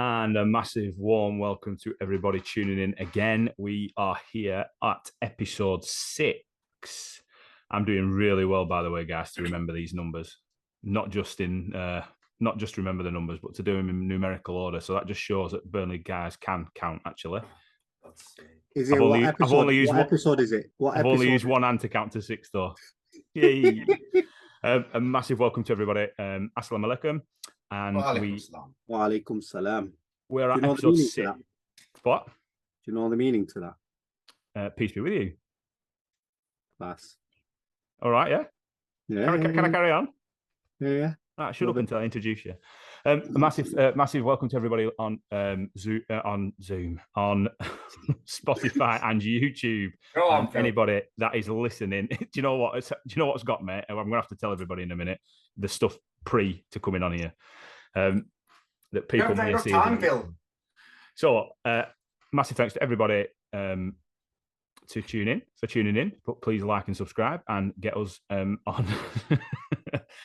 And a massive warm welcome to everybody tuning in again. We are here at episode 6. I'm doing really well, by the way, guys, to remember these numbers. Not just remember the numbers, but to do them in numerical order. So that just shows that Burnley guys can count, actually. Is it what episode? What episode is it? I've only used one hand to count to 6, though. Yay. A massive welcome to everybody. Assalamu alaikum. And Wa alaikum salam. We're at episode 6. What? Do you know the meaning to that? Peace be with you. Class. All right, yeah? Can I carry on? Yeah. Right, shut up until I introduce you. A massive welcome to everybody on Zoom, on Spotify and YouTube. Go on, anybody that is listening. Do you know what's got me? I'm going to have to tell everybody in a minute the stuff to coming on here. That people may see. Time, Phil. So, massive thanks to everybody for tuning in. But please like and subscribe and get us on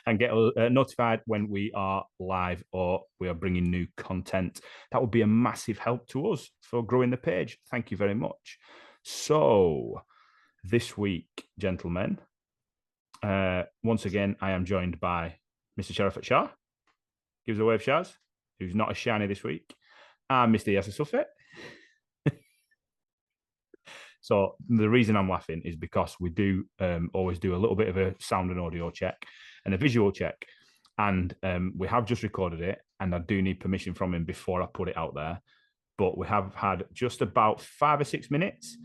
and get us notified when we are live or we are bringing new content. That would be a massive help to us for growing the page. Thank you very much. So, this week, gentlemen, once again, I am joined by Mr. Sharafat Shah. Gives a wave, Shaz, who's not as shiny this week, and Mr. Yasser Suffet. So the reason I'm laughing is because we do always do a little bit of a sound and audio check and a visual check. And we have just recorded it, and I do need permission from him before I put it out there. But we have had just about 5 or 6 minutes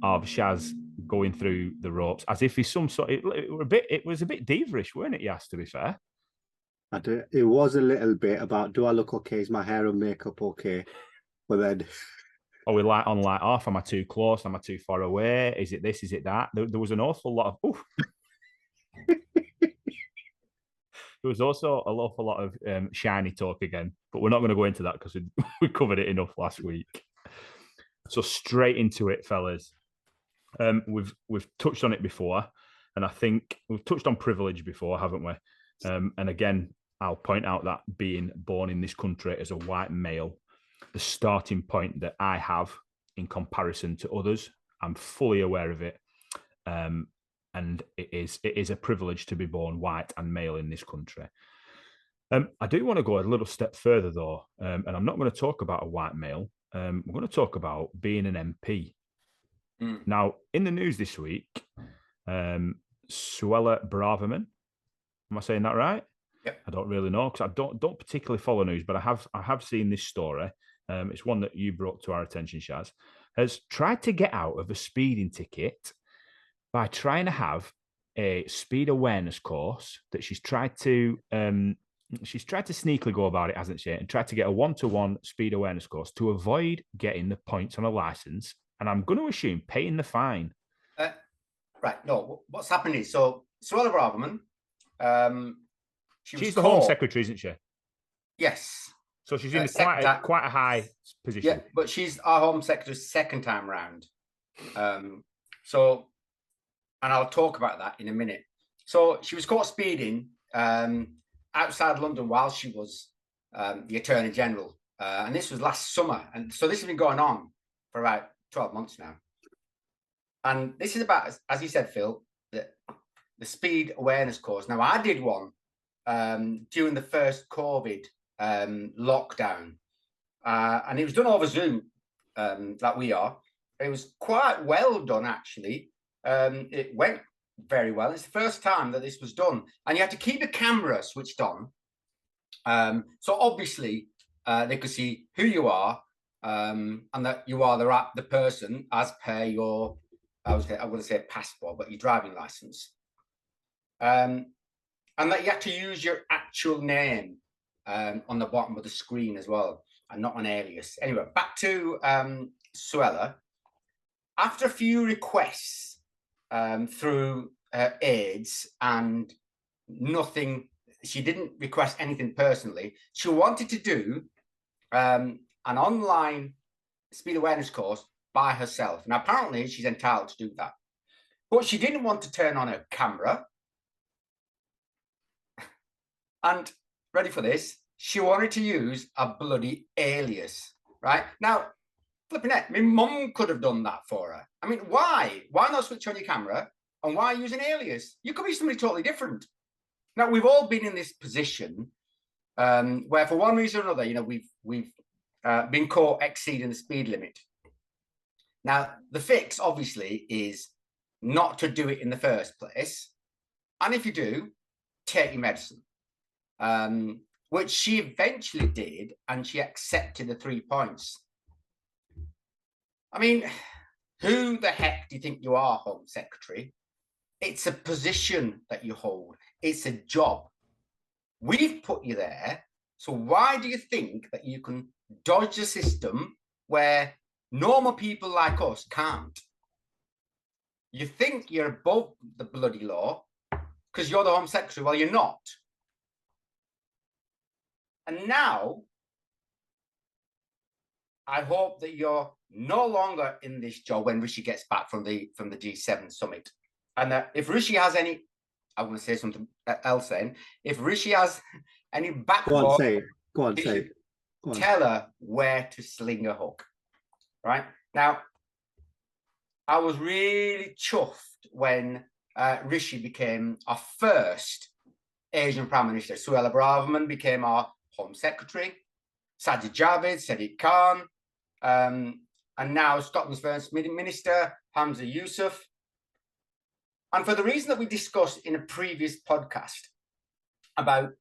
of Shaz going through the ropes as if he's some sort. It was a bit diva-ish, weren't it, Yas, to be fair? It was a little bit about, do I look okay? Is my hair and makeup okay? But then... Are we light on, light off? Am I too close? Am I too far away? Is it this? Is it that? There was an awful lot of... There was also an awful lot of shiny talk again, but we're not going to go into that because we covered it enough last week. So straight into it, fellas. We've touched on it before, and I think we've touched on privilege before, haven't we? And again, I'll point out that being born in this country as a white male, the starting point that I have in comparison to others, I'm fully aware of it. And it is a privilege to be born white and male in this country. I do want to go a little step further, though, and I'm not going to talk about a white male. We're going to talk about being an MP. Now, in the news this week, Suella Braverman, am I saying that right? Yep. I don't really know because I don't particularly follow news, but I have seen this story. It's one that you brought to our attention, Shaz. Has tried to get out of a speeding ticket by trying to have a speed awareness course that she's tried to sneakily go about it, hasn't she? And tried to get a 1-to-1 speed awareness course to avoid getting the points on a license. And I'm going to assume paying the fine. Right. No, what's happened is, so Suella Braverman, she's the Home Secretary, isn't she? Yes. So she's in quite a high position. Yeah, but she's our Home Secretary's second time round. So, and I'll talk about that in a minute. So she was caught speeding outside London while she was the Attorney General. And this was last summer. And so this has been going on for about 12 months now. And this is about, as you said, Phil, the speed awareness course. Now, I did one during the first COVID lockdown, and it was done over Zoom, like we are. It was quite well done, actually. It went very well. It's the first time that this was done, and you had to keep the camera switched on, so obviously they could see who you are, and that you are the person as per your, I was going to say passport, but your driving license. And that you have to use your actual name on the bottom of the screen as well, and not an alias. Anyway, back to Suella. After a few requests through aides and nothing, she didn't request anything personally. She wanted to do an online speed awareness course by herself. Now, apparently, she's entitled to do that. But she didn't want to turn on her camera. And ready for this? she wanted to use a bloody alias, right? Now, flipping it, my mum could have done that for her. I mean, why? Why not switch on your camera? And why use an alias? You could be somebody totally different. Now, we've all been in this position where, for one reason or another, you know, we've been caught exceeding the speed limit. Now, the fix, obviously, is not to do it in the first place. And if you do, take your medicine, which she eventually did, and she accepted the 3 points. I mean, who the heck do you think you are, Home Secretary? It's a position that you hold. It's a job. We've put you there. So why do you think that you can dodge the system where normal people like us can't? You think you're above the bloody law because you're the Home Secretary. Well, you're not. And now, I hope that you're no longer in this job when Rishi gets back from the G7 summit. And if Rishi has any, I want to say something else then. If Rishi has any backbone, go on, say it. Go on, say it. Go on. Tell her where to sling a hook. Right now, I was really chuffed when Rishi became our first Asian Prime Minister. Suella Braverman became our Home Secretary. Sajid Javid, Sadiq Khan, and now Scotland's First Minister, Hamza Yusuf. And for the reason that we discussed in a previous podcast about,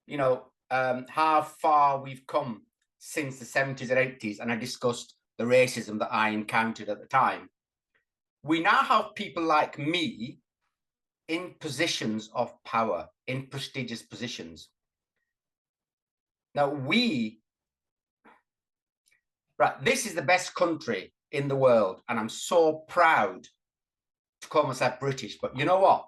you know, how far we've come since the 70s and 80s, and I discussed the racism that I encountered at the time, we now have people like me in positions of power, in prestigious positions. Now, this is the best country in the world, and I'm so proud to call myself British. But you know what?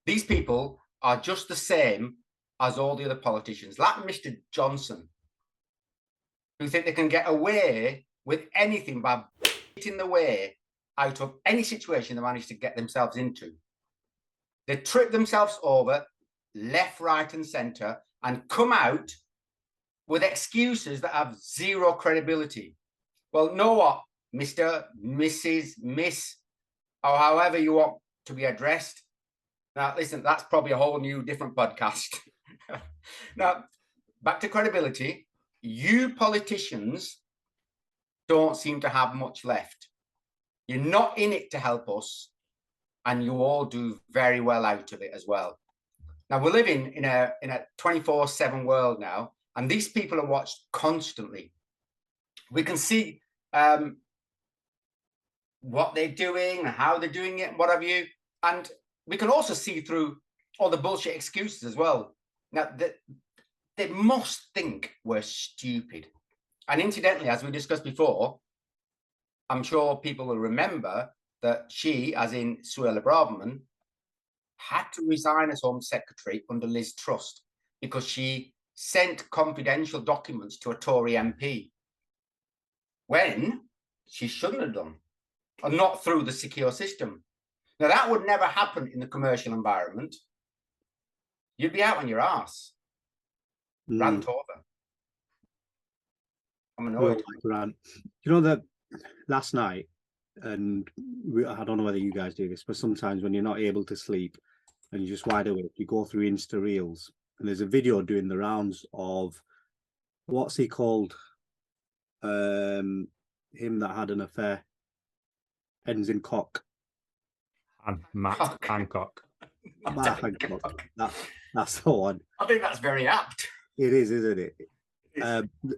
These people are just the same as all the other politicians, like Mr. Johnson, who think they can get away with anything by getting the way out of any situation they manage to get themselves into. They trip themselves over left, right, and centre and come out with excuses that have zero credibility. Well, know what, Mr., Mrs., Miss, or however you want to be addressed. Now, listen, that's probably a whole new different podcast. Now, back to credibility. You politicians don't seem to have much left. You're not in it to help us, and you all do very well out of it as well. Now, we're living in a 24/7 world now, and these people are watched constantly. We can see what they're doing and how they're doing it and what have you. And we can also see through all the bullshit excuses as well. Now, they must think we're stupid. And incidentally, as we discussed before, I'm sure people will remember that she, as in Suella Braverman, had to resign as Home Secretary under Liz Truss because she sent confidential documents to a Tory MP when she shouldn't have done, and not through the secure system. Now, that would never happen in the commercial environment. You'd be out on your arse. Rant over. I'm annoyed. You know that last night, and I don't know whether you guys do this, but sometimes when you're not able to sleep and you're just wide awake, you go through Insta Reels, and there's a video doing the rounds of, what's he called? Him that had an affair. Ends in cock. Matt Hancock. Matt Hancock. That's the one. I think that's very apt. It is, isn't it?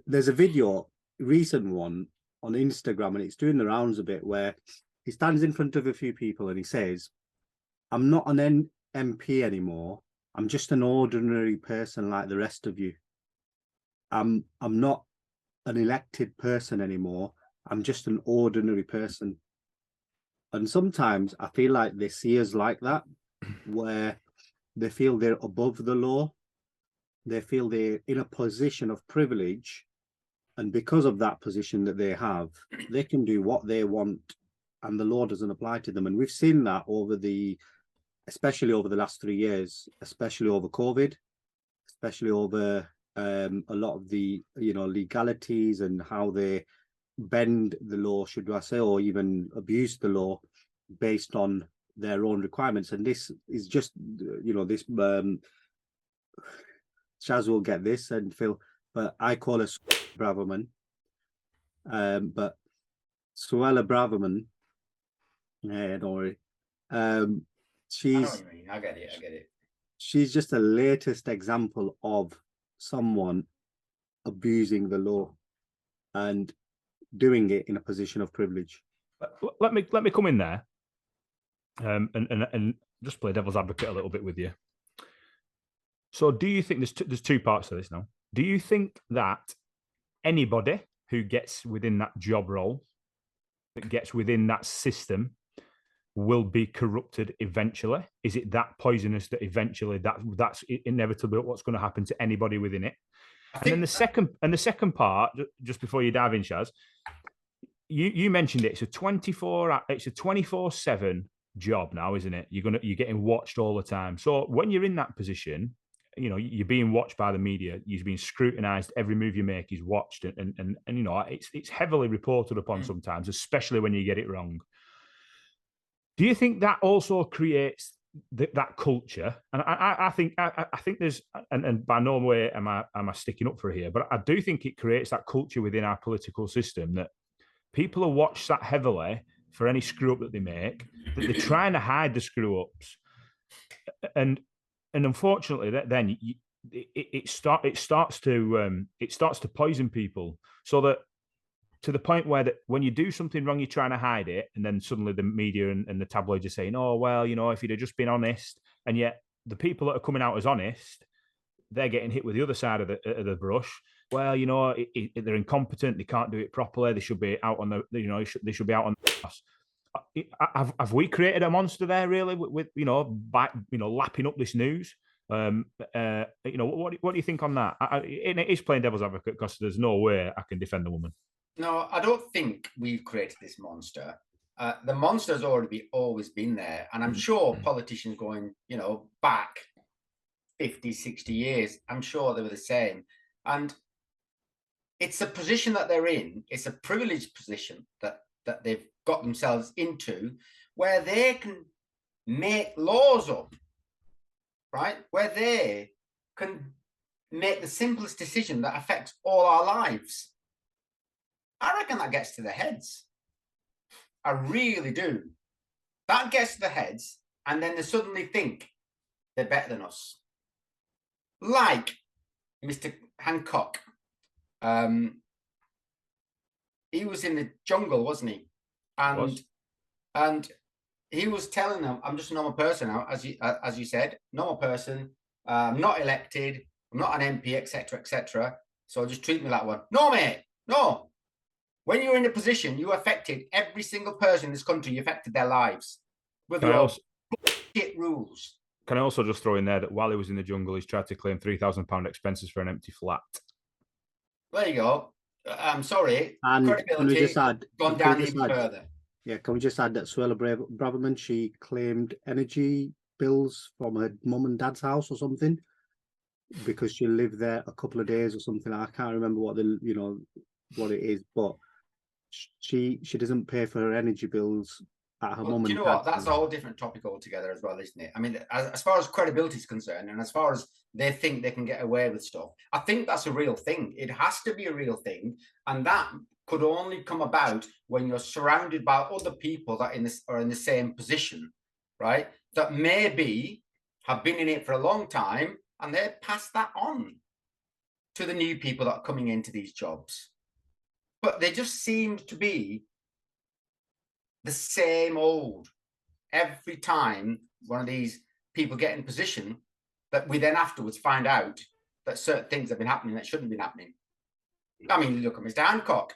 There's a video, recent one, on Instagram, and it's doing the rounds a bit, where he stands in front of a few people and he says, I'm not an MP anymore. I'm just an ordinary person like the rest of you. I'm not an elected person anymore. I'm just an ordinary person. And sometimes I feel like they see us like that, where they feel they're above the law. They feel they're in a position of privilege. And because of that position that they have, they can do what they want, and the law doesn't apply to them. And we've seen that especially over the last 3 years, especially over COVID, especially over a lot of the legalities and how they bend the law, should I say, or even abuse the law based on their own requirements. And this is just this Shaz will get this, and Phil, but I call her Braverman. But Suella Braverman, yeah, don't worry. She's, I know what you mean. I get it. She's just the latest example of someone abusing the law and doing it in a position of privilege. Let me come in there, and just play devil's advocate a little bit with you. So, do you think there's two parts to this now? Do you think that anybody who gets within that job role, that gets within that system, will be corrupted eventually? Is it that poisonous that eventually that's inevitably what's going to happen to anybody within it? And then the second part, just before you dive in, Shaz, you mentioned it. It's a 24/7 job now, isn't it? You're getting watched all the time. So when you're in that position, you're being watched by the media. You're being scrutinized. Every move you make is watched, and it's heavily reported upon sometimes, especially when you get it wrong. Do you think that also creates that culture? And I think there's, and by no way am I sticking up for it here, but I do think it creates that culture within our political system that people are watched that heavily for any screw up that they make, that they're trying to hide the screw ups, and unfortunately, then it starts to poison people, so that to the point where that when you do something wrong, you're trying to hide it, and then suddenly the media and the tabloids are saying, "Oh well, if you'd have just been honest," and yet the people that are coming out as honest, they're getting hit with the other side of the brush. Well, they're incompetent, they can't do it properly, they should be out on the, they should be out on the grass. Have we created a monster there, really, with lapping up this news? What do you think on that? It is playing devil's advocate because there's no way I can defend the woman. No, I don't think we've created this monster. The monster's always been there, and I'm sure politicians going, back 50, 60 years, I'm sure they were the same. And it's a position that they're in. It's a privileged position that they've got themselves into, where they can make laws up, right? Where they can make the simplest decision that affects all our lives. I reckon that gets to the heads. I really do. That gets to the heads, and then they suddenly think they're better than us. Like Mr. Hancock. He was in the jungle, wasn't he? And he was telling them, "I'm just a normal person now, as you said, normal person. I'm not elected. I'm not an MP, etc., etc. So just treat me like one." No, mate. No. When you're in a position, you affected every single person in this country. You affected their lives with your shit rules. Can I also just throw in there that while he was in the jungle, he's tried to claim £3,000 expenses for an empty flat? There you go. I'm sorry. And credibility just add, gone down even further. Yeah, can we just add that Suella Braverman, she claimed energy bills from her mum and dad's house or something because she lived there a couple of days or something. I can't remember what what it is, but she doesn't pay for her energy bills at her mum and dad's. Do you know what? That's a whole different topic altogether as well, isn't it? I mean, as far as credibility is concerned, and as far as they think they can get away with stuff, I think that's a real thing. It has to be a real thing, and that could only come about when you're surrounded by other people that are in the same position, right? That maybe have been in it for a long time, and they pass that on to the new people that are coming into these jobs. But they just seem to be the same old. Every time one of these people get in position, that we then afterwards find out that certain things have been happening that shouldn't have been happening. I mean, look at Mr. Hancock,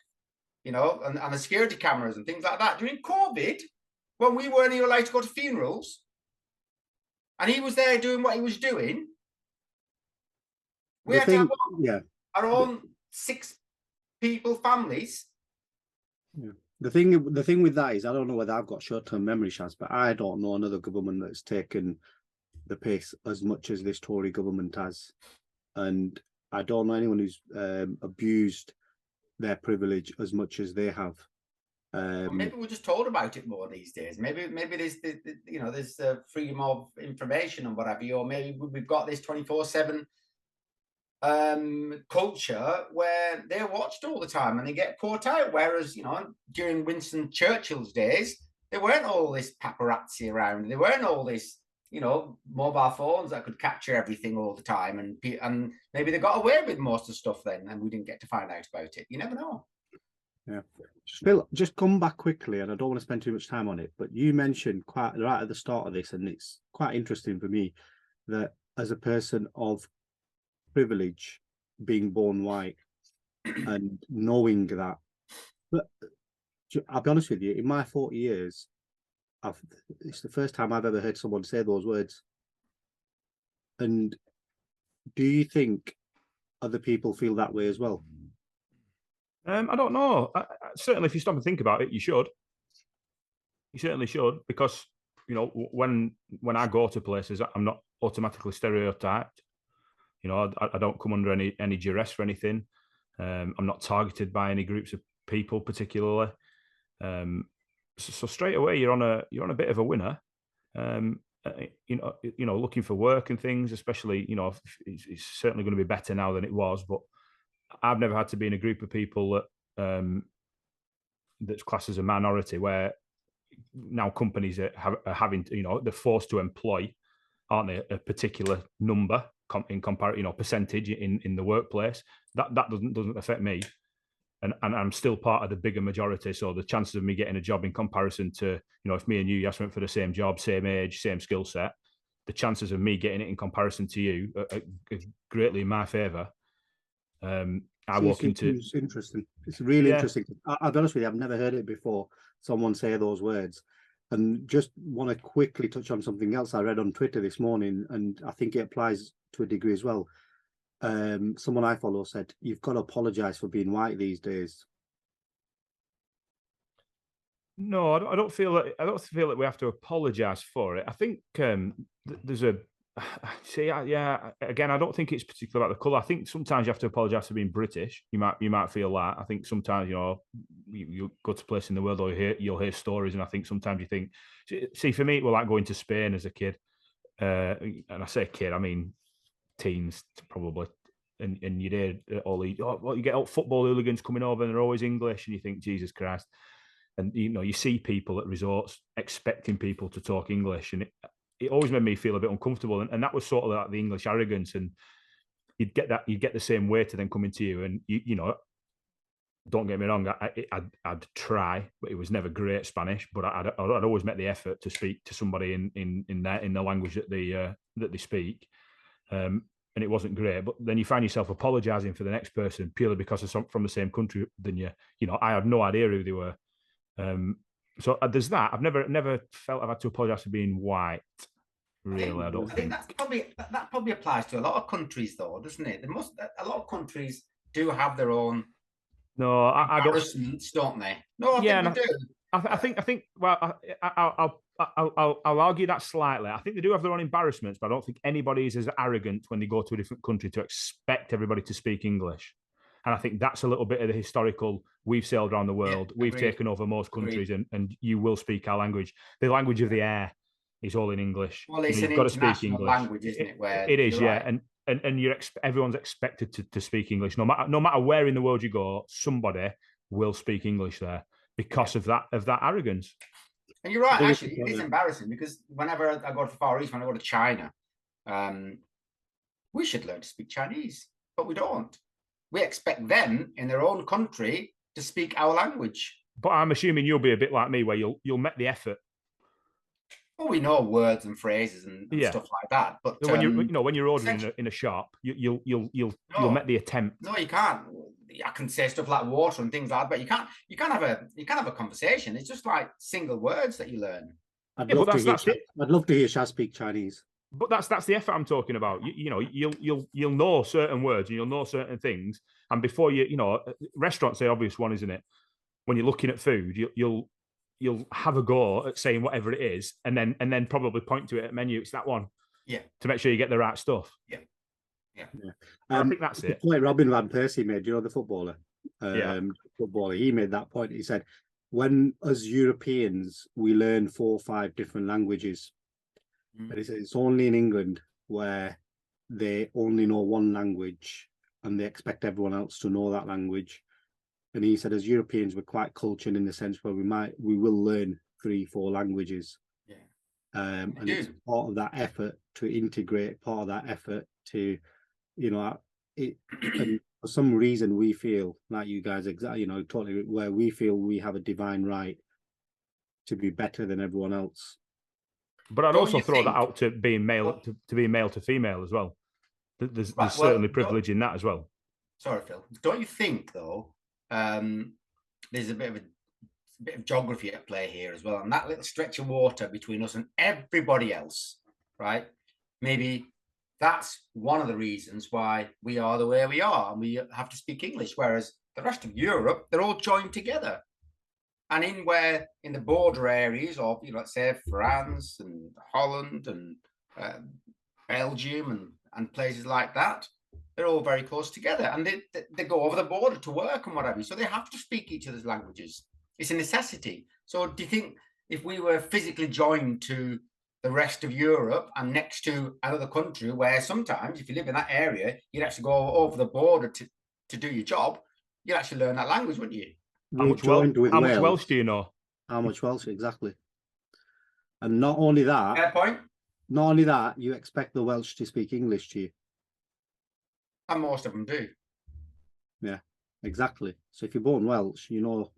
and the security cameras and things like that. During COVID, when we weren't even allowed to go to funerals, and he was there doing what he was doing, we had to have our own 6 people, families. Yeah. The thing with that is, I don't know whether I've got short-term memory, Shaz, but I don't know another government that's taken the piss as much as this Tory government has. And I don't know anyone who's abused their privilege as much as they have. Well, maybe we're just told about it more these days. Maybe there's there's freedom of information and whatever, or maybe we've got this 24/7 culture where they're watched all the time and they get caught out. Whereas during Winston Churchill's days, there weren't all this paparazzi around. There weren't all this mobile phones that could capture everything all the time, and maybe they got away with most of the stuff then, and we didn't get to find out about it. You never know. Yeah. Phil, just come back quickly, and I don't want to spend too much time on it, but you mentioned quite right at the start of this, and it's quite interesting for me, that as a person of privilege, being born white and knowing that, but I'll be honest with you, in my 40 years, it's the first time I've ever heard someone say those words. And do you think other people feel that way as well? I don't know. Certainly, if you stop and think about it, you should. You certainly should, because when I go to places, I'm not automatically stereotyped. I don't come under any duress for anything. I'm not targeted by any groups of people particularly. So straight away, you're on a bit of a winner. Looking for work and things, especially it's certainly going to be better now than it was, but I've never had to be in a group of people that's classed as a minority, where now companies are having to, they're forced to employ, aren't they, a particular number in comparison, percentage in the workplace. That doesn't affect me, and I'm still part of the bigger majority. So the chances of me getting a job in comparison to, if me and you, Yas, went for the same job, same age, same skill set, the chances of me getting it in comparison to you are greatly in my favour. It's interesting. It's really interesting. I'll be honest with you, I've never heard it before, someone say those words. And just want to quickly touch on something else I read on Twitter this morning, and I think it applies to a degree as well. Someone I follow said, "You've got to apologize for being white these days." No, I don't feel that we have to apologize for it. I think there's a again, I don't think it's particularly about the colour. I think sometimes you have to apologise for being British. You might feel that. I think sometimes you go to a place in the world, or you'll hear stories, and I think sometimes you think. See, for me, it was like going to Spain as a kid, and I say kid, I mean teens probably, and you'd hear all these. You get all football hooligans coming over, and they're always English, and you think, Jesus Christ. And you see people at resorts expecting people to talk English, and it always made me feel a bit uncomfortable. And that was sort of like the English arrogance, and you'd get the same way to then coming to you. And don't get me wrong, I'd try, but it was never great Spanish. But I'd always make the effort to speak to somebody in the language that they speak. And it wasn't great. But then you find yourself apologising for the next person purely because of from the same country than you. I had no idea who they were. So there's that. I've never felt I've had to apologise for being white. Really, I don't think. That probably applies to a lot of countries, though, doesn't it? A lot of countries do have their own. No, I don't. Don't they? No, I think they do. I think. Well, I'll argue that slightly. I think they do have their own embarrassments, but I don't think anybody is as arrogant when they go to a different country to expect everybody to speak English. And I think that's a little bit of the historical, we've sailed around the world, we've taken over most countries, and you will speak our language. The language of the air is all in English. Well, it's an international language, isn't it? Where it is, yeah. Right. And everyone's expected to speak English. No matter where in the world you go, somebody will speak English there because of that arrogance. And you're right, actually, it is embarrassing, because whenever I go to the Far East, when I go to China, we should learn to speak Chinese, but we don't. We expect them in their own country to speak our language. But I'm assuming you'll be a bit like me, where you'll make the effort. Well, we know words and phrases and stuff like that. But when you're ordering in a shop, you'll make the attempt. No, you can't. I can say stuff like water and things like that, but you can't have a conversation. It's just like single words that you learn. I'd love to hear Shaz speak Chinese. But that's the effort I'm talking about. You'll know certain words and you'll know certain things, and before restaurants, the obvious one, isn't it? When you're looking at food, you'll have a go at saying whatever it is, and then probably point to it at menu. It's that one, yeah, to make sure you get the right stuff. Yeah, I think that's it. Like Robin van Persie made, you know, the footballer. Yeah. Footballer. He made that point. He said, when as Europeans we learn 4 or 5 different languages, and he said it's only in England where they only know one language and they expect everyone else to know that language. And he said, as Europeans, we're quite cultured in the sense where we will learn 3, 4 languages. Yeah. And it's part of that effort to integrate, part of that effort to, you know, and for some reason we feel like you guys, you know, totally, where we feel we have a divine right to be better than everyone else. But I'd also throw that out to being male, to being male to female as well. There's certainly privilege in that as well. Sorry, Phil. Don't you think though? There's a bit of geography at play here as well, and that little stretch of water between us and everybody else, right? Maybe that's one of the reasons why we are the way we are, and we have to speak English, whereas the rest of Europe, they're all joined together. And in the border areas of, you know, let's say France and Holland and Belgium and places like that, they're all very close together, and they go over the border to work and whatever, so they have to speak each other's languages. It's a necessity. So do you think if we were physically joined to the rest of Europe and next to another country, where sometimes if you live in that area, you'd actually go over the border to do your job, you'd actually learn that language, wouldn't you? How much Welsh do you know? How much Welsh, exactly. And not only that, Fair point. Not only that, you expect the Welsh to speak English to you. And most of them do. Yeah, exactly. So if you're born Welsh, you know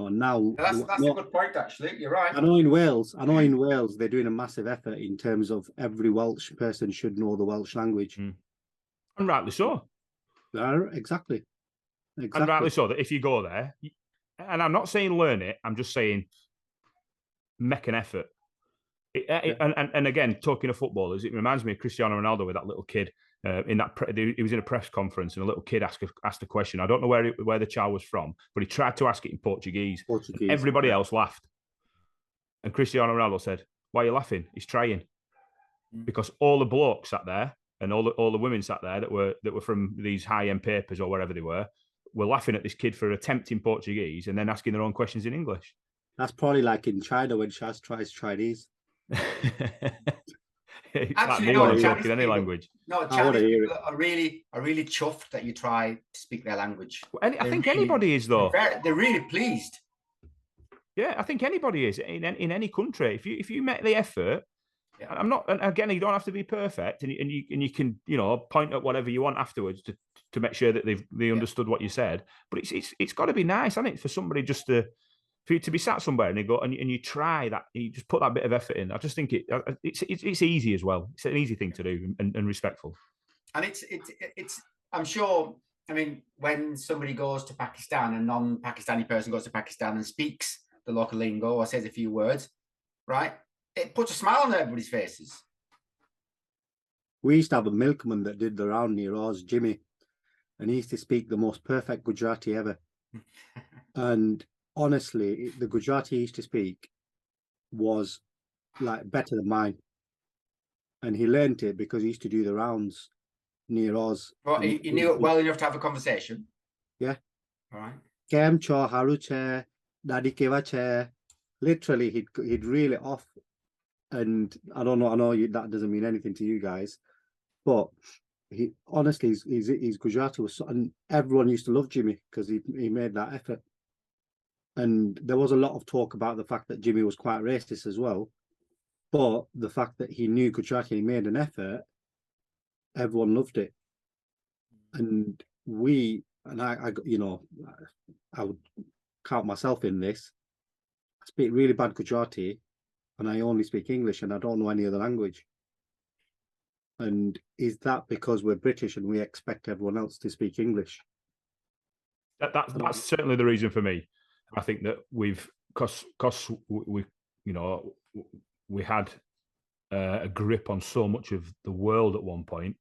now. That's a good point, actually. You're right. I know in Wales, they're doing a massive effort in terms of every Welsh person should know the Welsh language. And rightly so. Exactly. And rightly so, that if you go there, and I'm not saying learn it, I'm just saying make an effort. And again, talking of footballers, it reminds me of Cristiano Ronaldo with that little kid. He was in a press conference and a little kid asked a question. I don't know where the child was from, but he tried to ask it in Portuguese. Everybody else laughed, and Cristiano Ronaldo said, "Why are you laughing? He's trying." Because all the blokes sat there and all the women sat there that were from these high-end papers or wherever they were laughing at this kid for attempting Portuguese and then asking their own questions in English. That's probably like in China when Shaz tries Chinese. Actually, no, talking any language. No, Chinese people are really chuffed that you try to speak their language. I think anybody is, though. They're really pleased. Yeah, I think anybody is in any country. If you make the effort, I'm not. And again, you don't have to be perfect, and you can point at whatever you want afterwards to make sure that they understood what you said. But it's got to be nice, hasn't it, for somebody just for you to be sat somewhere and you go and you try that, you just put that bit of effort in. I just think it's easy as well. It's an easy thing to do and respectful. And it's I'm sure. I mean, when somebody goes to Pakistan, a non-Pakistani person goes to Pakistan and speaks the local lingo or says a few words, right? It puts a smile on everybody's faces. We used to have a milkman that did the round near us, Jimmy, and he used to speak the most perfect Gujarati ever. And honestly, the Gujarati he used to speak was like better than mine. And he learned it because he used to do the rounds near us. Well, he knew it well enough to have a conversation. Yeah. All right. Kem cho haru che, dadi keva che. Literally, he'd reel it off. And I know that doesn't mean anything to you guys, but he honestly, his Gujarati was, and everyone used to love Jimmy because he made that effort. And there was a lot of talk about the fact that Jimmy was quite racist as well, but the fact that he knew Gujarati, he made an effort, everyone loved it. And I would count myself in this. I speak really bad Gujarati, and I only speak English, and I don't know any other language. And is that because we're British and we expect everyone else to speak English? That's certainly the reason for me. I think that because we had a grip on so much of the world at one point,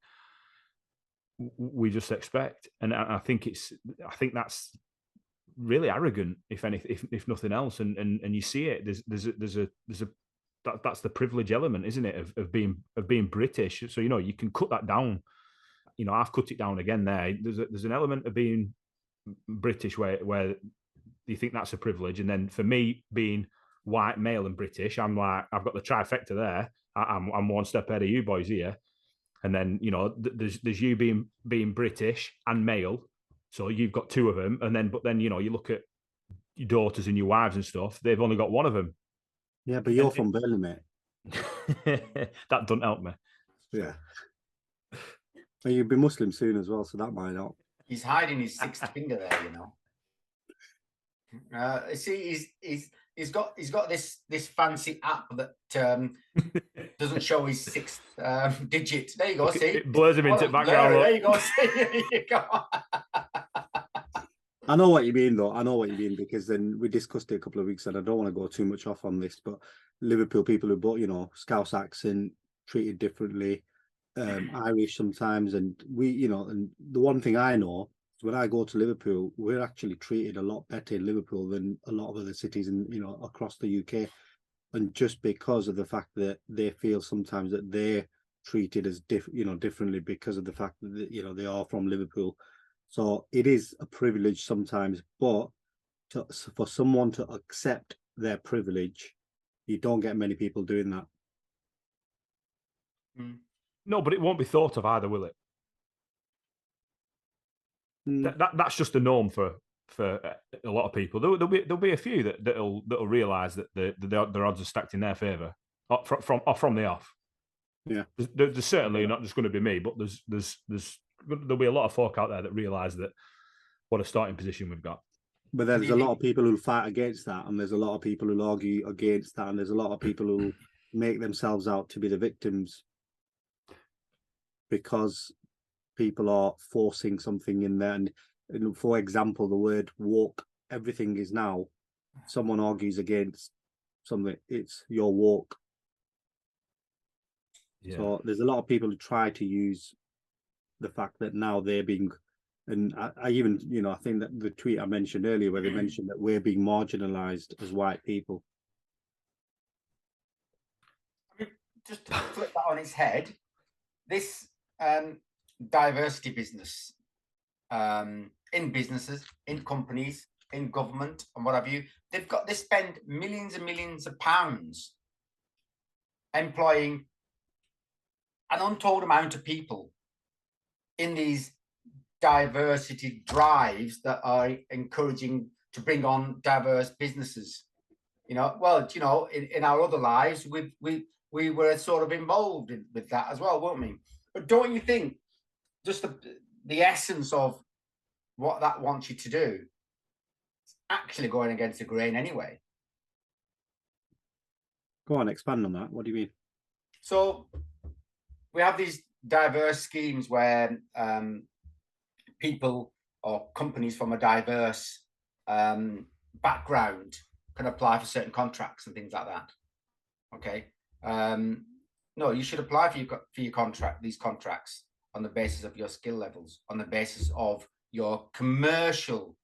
we just expect, and I think that's really arrogant, if nothing else, and you see it. That's the privilege element, isn't it, of being British? So you can cut that down. I've cut it down again there. There's an element of being British where you think that's a privilege. And then for me, being white, male, and British, I'm like, I've got the trifecta there. I'm one step ahead of you boys here. And then, there's you being British and male. So you've got two of them. But then, you look at your daughters and your wives and stuff, they've only got one of them. Yeah, but you're from Burnley, mate. That doesn't help me. Yeah. But you'll be Muslim soon as well, so that might help. He's hiding his sixth finger there, See, he's got this fancy app that doesn't show his sixth digit. There you go. See, it blurs him into background. There you go. See, there you go. I know what you mean, though. I know what you mean, because then we discussed it a couple of weeks, and I don't want to go too much off on this, but Liverpool people who bought, Scouse accent, treated differently, Irish sometimes, and we, and the one thing I know is when I go to Liverpool, we're actually treated a lot better in Liverpool than a lot of other cities in, across the UK, and just because of the fact that they feel sometimes that they're treated as differently because of the fact that they are from Liverpool. So it is a privilege sometimes, but for someone to accept their privilege, you don't get many people doing that. No, but it won't be thought of either, will it? That's just the norm for a lot of people. There'll be a few that'll realise that their odds are stacked in their favour from the off. Yeah, there's certainly not just going to be me, but there'll be a lot of folk out there that realise that what a starting position we've got. But there's a lot of people who fight against that, and there's a lot of people who argue against that, and there's a lot of people who make themselves out to be the victims because people are forcing something in there. And for example, the word woke, everything is now, someone argues against something, it's your woke. Yeah. So there's a lot of people who try to use the fact that now they're being, and I even, I think that the tweet I mentioned earlier where they mentioned that we're being marginalized as white people. Just to flip that on its head, this diversity business in businesses, in companies, in government, and what have you, they spend millions and millions of pounds employing an untold amount of people in these diversity drives that are encouraging to bring on diverse businesses. In our other lives, we were sort of involved with that as well, weren't we? But don't you think just the essence of what that wants you to do is actually going against the grain anyway? Go on, expand on that. What do you mean? So we have these diverse schemes where people or companies from a diverse background can apply for certain contracts and things like that. Okay. No, you should apply for these contracts on the basis of your skill levels, on the basis of your commercial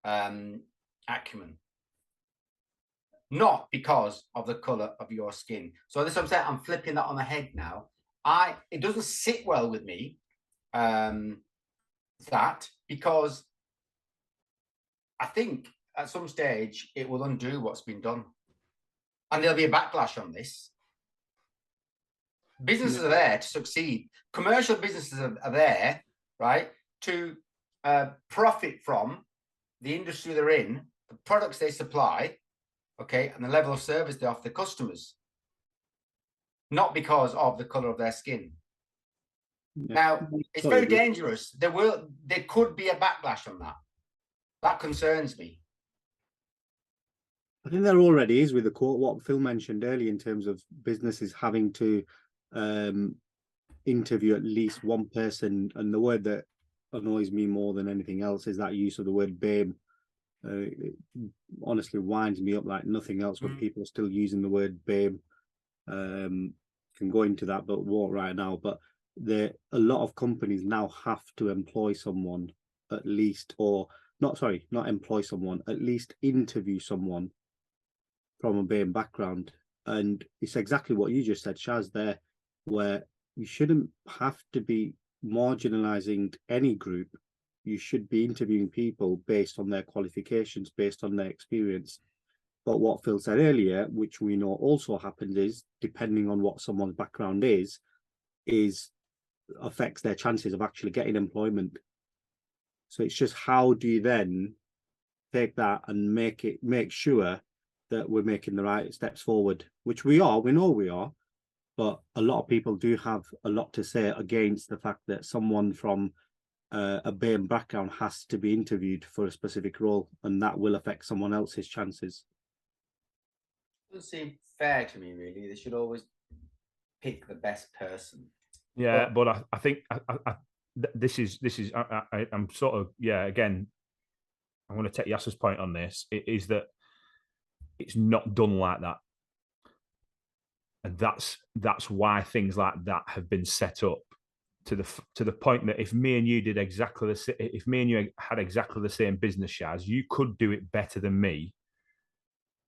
acumen, not because of the color of your skin. So this is what I'm saying. I'm flipping that on the head now. It doesn't sit well with me that, because I think at some stage it will undo what's been done, and there'll be a backlash on this. Businesses are there to succeed. Commercial businesses are there, right, to profit from the industry they're in, the products they supply, okay, and the level of service they offer the customers, not because of the color of their skin. Now, it's very dangerous. There could be a backlash on that. That concerns me. I think there already is with the quote, what Phil mentioned earlier, in terms of businesses having to interview at least one person. And the word that annoys me more than anything else is that use of the word babe. It honestly winds me up like nothing else when people are still using the word babe. Can go into that, but won't right now. But a lot of companies now have to employ someone at least, or not employ someone, at least interview someone from a BAME background. And it's exactly what you just said, Shaz, there, where you shouldn't have to be marginalizing any group, you should be interviewing people based on their qualifications, based on their experience. But what Phil said earlier, which we know also happens, is depending on what someone's background is affects their chances of actually getting employment. So it's just, how do you then take that and make sure that we're making the right steps forward, which we know we are, but a lot of people do have a lot to say against the fact that someone from a BAME background has to be interviewed for a specific role, and that will affect someone else's chances. Doesn't seem fair to me, really. They should always pick the best person. Yeah, but I think this is I'm sort of, yeah, again, I'm going to take Yasser's point on this. It is that it's not done like that, and that's why things like that have been set up to the point that if me and you did exactly if me and you had exactly the same business, Shaz, you could do it better than me,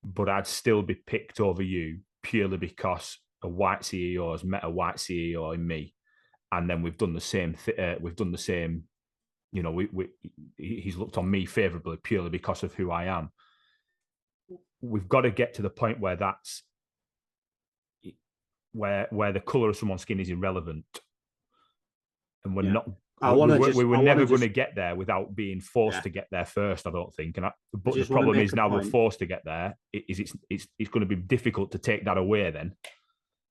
but I'd still be picked over you purely because a white CEO has met a white CEO in me, and then we've done the same. We've done the same. You know, he's looked on me favorably purely because of who I am. We've got to get to the point where that's where the color of someone's skin is irrelevant, and we're not. We were never going to get there without being forced to get there first, I don't think. But the problem is now we're forced to get there. It's going to be difficult to take that away then.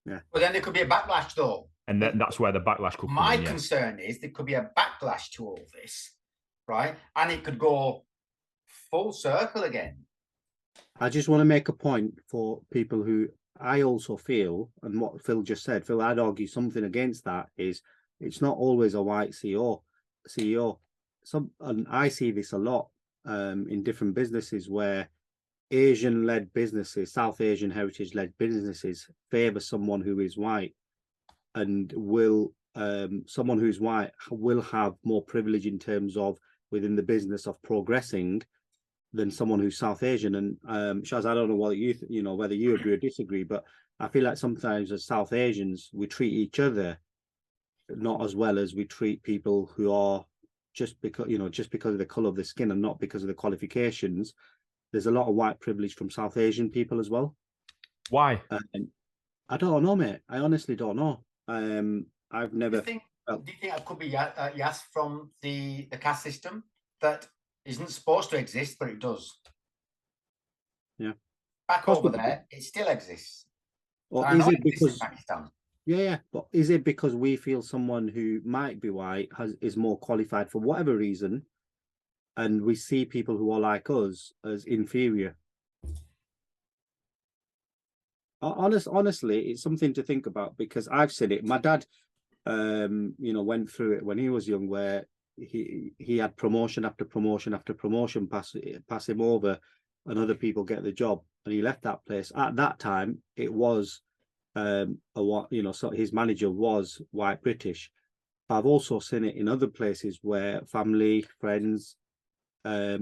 Yeah. But then there could be a backlash, though. And that's where the backlash could come in. My concern is there could be a backlash to all this, right? And it could go full circle again. I just want to make a point for people who I also feel, and what Phil just said, Phil, I'd argue something against that, is it's not always a white CEO. And I see this a lot in different businesses where Asian-led businesses, South Asian heritage-led businesses favor someone who is white, and someone who's white will have more privilege in terms of within the business of progressing than someone who's South Asian. And Shaz, I don't know what whether you agree or disagree, but I feel like sometimes as South Asians we treat each other not as well as we treat people who are just because of the color of the skin and not because of the qualifications. There's a lot of white privilege from South Asian people as well. Why? I don't know, mate. I honestly don't know. I've never. Do you think that could be yes from the caste system that isn't supposed to exist, but it does? Yeah. Back over there, it still exists. Or is it because Pakistan? Yeah, but is it because we feel someone who might be white is more qualified for whatever reason, and we see people who are like us as inferior? Honestly, it's something to think about, because I've seen it. My dad, went through it when he was young, where he had promotion after promotion after promotion pass him over, and other people get the job, and he left that place. At that time, it was so his manager was white British. I've also seen it in other places where family, friends they're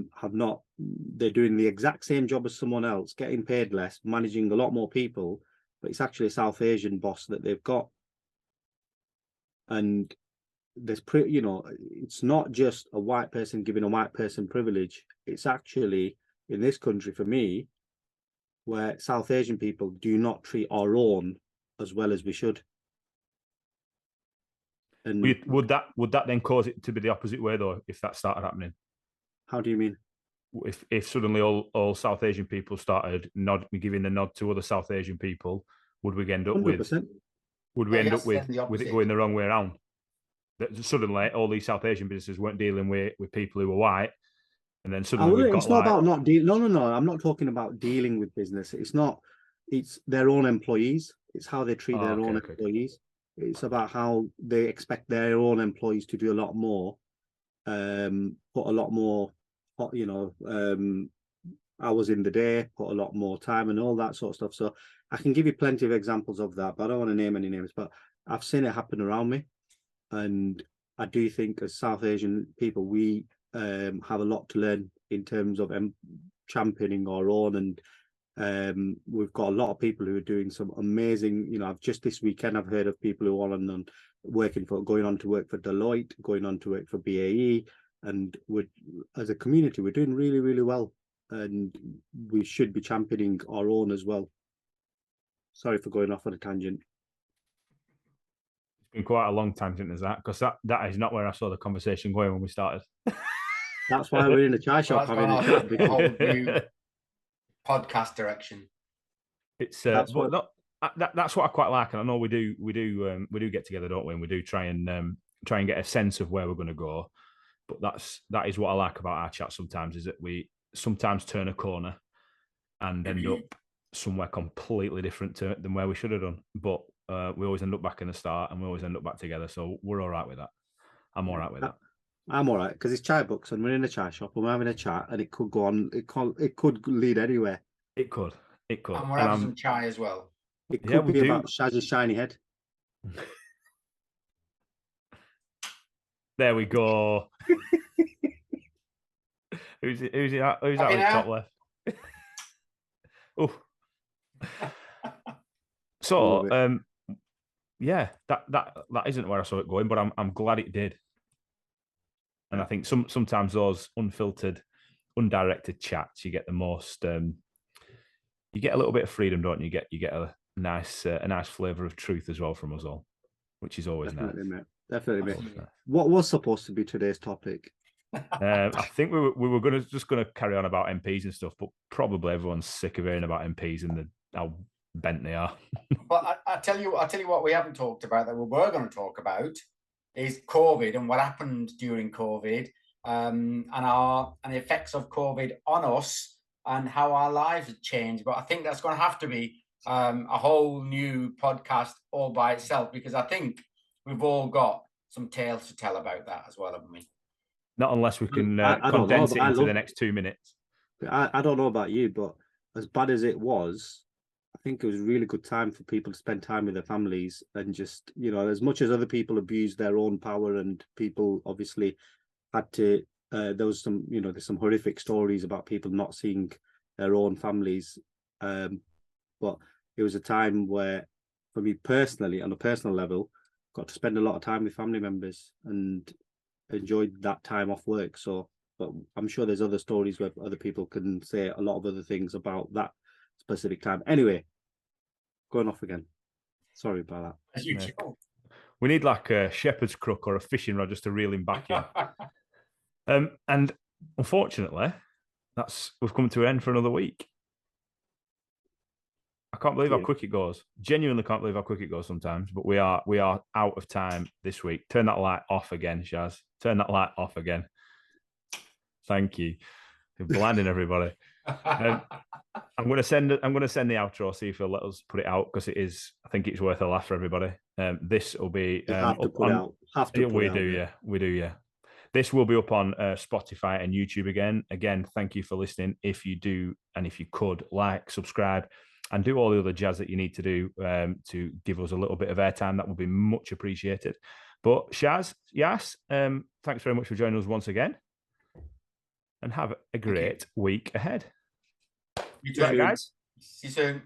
doing the exact same job as someone else, getting paid less, managing a lot more people, but it's actually a South Asian boss that they've got. And there's it's not just a white person giving a white person privilege. It's actually, in this country, for me, where South Asian people do not treat our own as well as we should. And would that then cause it to be the opposite way, though, if that started happening? How do you mean? If suddenly all South Asian people started giving the nod to other South Asian people, would we end up 100%. with it going the wrong way around? That suddenly all these South Asian businesses weren't dealing with people who were white, and then suddenly it's not about not dealing. No. I'm not talking about dealing with business. It's their own employees. It's how they treat their own employees. It's about how they expect their own employees to do a lot more, put a lot more, hours in the day, put a lot more time and all that sort of stuff. So I can give you plenty of examples of that, but I don't want to name any names, but I've seen it happen around me. And I do think as South Asian people, we have a lot to learn in terms of championing our own and We've got a lot of people who are doing some amazing, I've just this weekend I've heard of people who are going on to work for Deloitte, going on to work for BAE, and as a community we're doing really, really well, and we should be championing our own as well. Sorry for going off on a tangent. It's been quite a long tangent, is that? Because that is not where I saw the conversation going when we started. That's why we're in a chai shop having a chat. A whole new podcast direction. It's that's what I quite like, and I know we do get together, don't we? And we do try and get a sense of where we're going to go. But that is what I like about our chat sometimes, is that we sometimes turn a corner and end up somewhere completely different than where we should have done. But we always end up back in the start, and we always end up back together. So we're all right with that. I'm all right with that. I'm all right, because it's Chaiibucks and we're in a chai shop and we're having a chat, and it could go on. It could lead anywhere. It could. And we're having some chai as well. It could be about Shaz's shiny head. There we go. Who's out with top left? Oh. So yeah, that isn't where I saw it going, but I'm glad it did. And I think sometimes those unfiltered, undirected chats, you get the most. You get a little bit of freedom, don't you? You get a nice flavour of truth as well from us all, which is always Definitely, nice. Mate. Definitely, mate. Nice. What was supposed to be today's topic? I think we were just going to carry on about MPs and stuff, but probably everyone's sick of hearing about MPs and how bent they are. But I tell you what we haven't talked about that we were going to talk about is COVID and what happened during COVID, and the effects of COVID on us and how our lives have changed. But I think that's going to have to be a whole new podcast all by itself, because I think we've all got some tales to tell about that as well, haven't we? Not unless we can condense it into the next 2 minutes. I don't know about you, but as bad as it was, I think it was a really good time for people to spend time with their families, and just, as much as other people abused their own power, and people obviously had to, there was some, there's some horrific stories about people not seeing their own families. But it was a time where, for me personally, on a personal level, got to spend a lot of time with family members and enjoyed that time off work. So, but I'm sure there's other stories where other people can say a lot of other things about that specific time. Anyway, going off again. Sorry about that. As usual. We need like a shepherd's crook or a fishing rod just to reel him back in. And unfortunately, we've come to an end for another week. I can't believe how quick it goes. Genuinely can't believe how quick it goes sometimes. But we are out of time this week. Turn that light off again, Shaz. Turn that light off again. Thank you. You're blinding everybody. I'm going to send the outro. See if he'll let us put it out, because I think it's worth a laugh for everybody. This will be we do, yeah. This will be up on Spotify and YouTube again. Again, thank you for listening. If you do, and if you could, like, subscribe, and do all the other jazz that you need to do to give us a little bit of airtime, that would be much appreciated. But Shaz, yes, thanks very much for joining us once again, and have a great week ahead. You too, guys. See you soon.